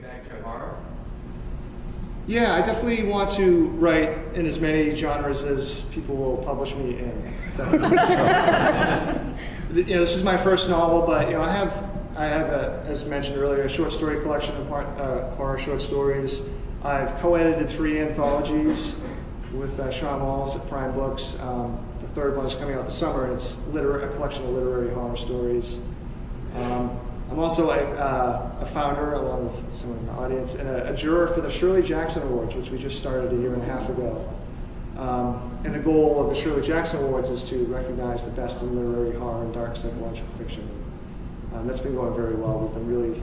back to horror? Yeah, I definitely want to write in as many genres as people will publish me in. If that makes sense. This is my first novel, but I have as mentioned earlier, a short story collection of horror short stories. I've co-edited 3 anthologies with Sean Wallace at Prime Books. The third one is coming out this summer, and it's a collection of literary horror stories. I'm also a founder, along with someone in the audience, and a juror for the Shirley Jackson Awards, which we just started a year and a half ago. And the goal of the Shirley Jackson Awards is to recognize the best in literary horror and dark psychological fiction. That's been going very well. We've been really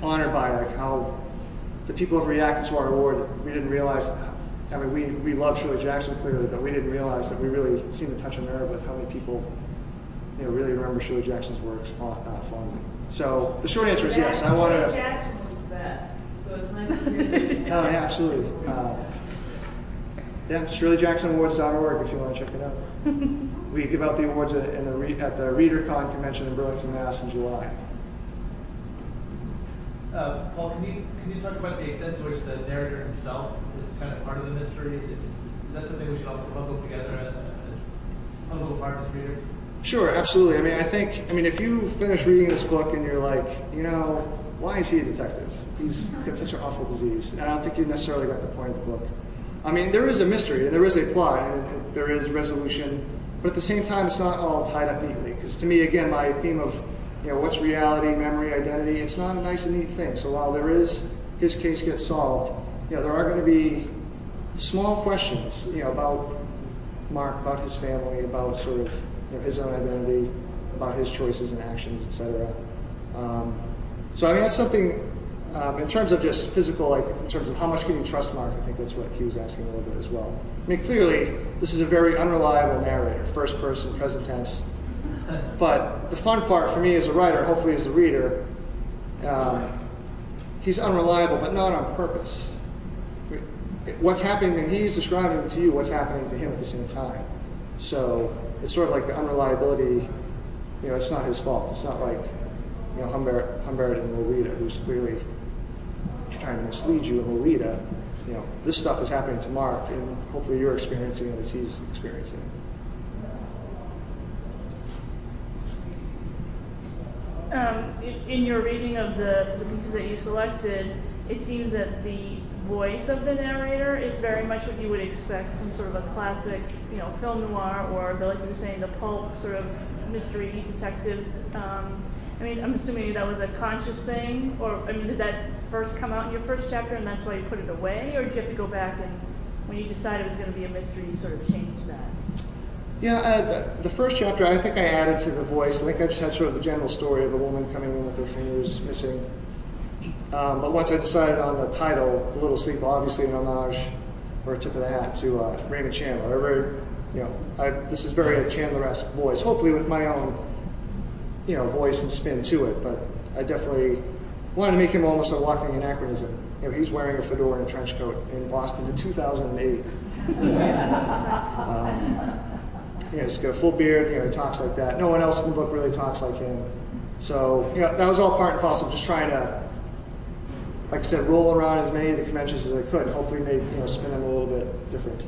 honored by how the people have reacted to our award. We didn't realize, we love Shirley Jackson clearly, but we didn't realize that we really seemed to touch a nerve with how many people really remember Shirley Jackson's works fondly. So the short answer is yes. I want to. Shirley Jackson was the best, so it's nice to hear that. Oh, yeah, absolutely. ShirleyJacksonAwards.org if you want to check it out. We give out the awards at the ReaderCon convention in Burlington, Mass. in July. Paul, can you talk about the extent to which the narrator himself is kind of part of the mystery? Is that something we should also puzzle together as puzzle apart as readers? Sure, absolutely. I think if you finish reading this book and you're like, why is he a detective? He's got such an awful disease. And I don't think you necessarily got the point of the book. There is a mystery, and there is a plot, and there is resolution, but at the same time, it's not all tied up neatly. Because to me, again, my theme of, what's reality, memory, identity, it's not a nice and neat thing. So while his case gets solved, there are going to be small questions, about Mark, about his family, about sort of, his own identity, about his choices and actions, etc. So that's something. In terms of just physical, in terms of how much can you trust Mark, I think that's what he was asking a little bit as well. Clearly, this is a very unreliable narrator, first person, present tense. But the fun part for me as a writer, hopefully as a reader, he's unreliable, but not on purpose. What's happening, he's describing to you what's happening to him at the same time. So it's sort of like the unreliability, it's not his fault. It's not like, Humbert and Lolita, who's clearly trying to mislead you in Lolita. This stuff is happening to Mark, and hopefully you're experiencing it as he's experiencing it. In your reading of the pieces that you selected, it seems that the voice of the narrator is very much what you would expect from sort of a classic, film noir, or like you were saying, the pulp sort of mystery detective. I'm assuming that was a conscious thing, or did that first come out in your first chapter and that's why you put it away, or did you have to go back and when you decided it was going to be a mystery, you sort of changed that? Yeah, the first chapter, I think I added to the voice. I think I just had sort of the general story of a woman coming in with her fingers missing. But once I decided on the title, The Little Sleep, obviously an homage or a tip of the hat to Raymond Chandler. This is very a Chandler-esque voice, hopefully with my own voice and spin to it, but I definitely wanted to make him almost a walking anachronism. He's wearing a fedora and a trench coat in Boston in 2008. He's got a full beard, he talks like that. No one else in the book really talks like him. So, that was all part and parcel of just trying to, like I said, roll around as many of the conventions as I could, and hopefully make, spin them a little bit different.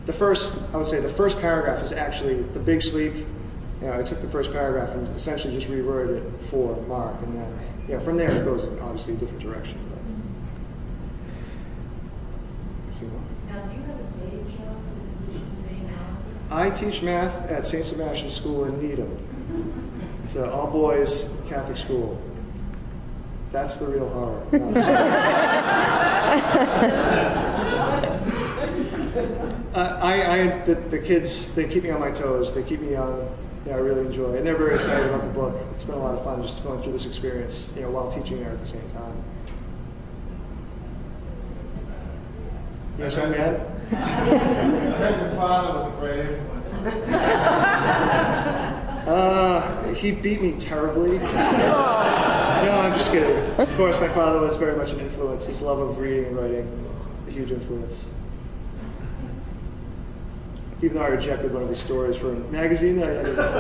I would say the first paragraph is actually The Big Sleep. I took the first paragraph and essentially just reworded it for Mark, and then, from there it goes in obviously a different direction. Now, do you have a day job that you teach math? I teach math at St. Sebastian's School in Needham. It's an all-boys Catholic school. That's the real horror. The kids, they keep me on my toes. They keep me on. I really enjoy it. And they're very excited about the book. It's been a lot of fun just going through this experience, while teaching there at the same time. Yes, I'm Ed. I heard your father was a great influence. He beat me terribly. No, I'm just kidding. Of course, my father was very much an influence. His love of reading and writing, a huge influence. Even though I rejected one of his stories for a magazine that I ended up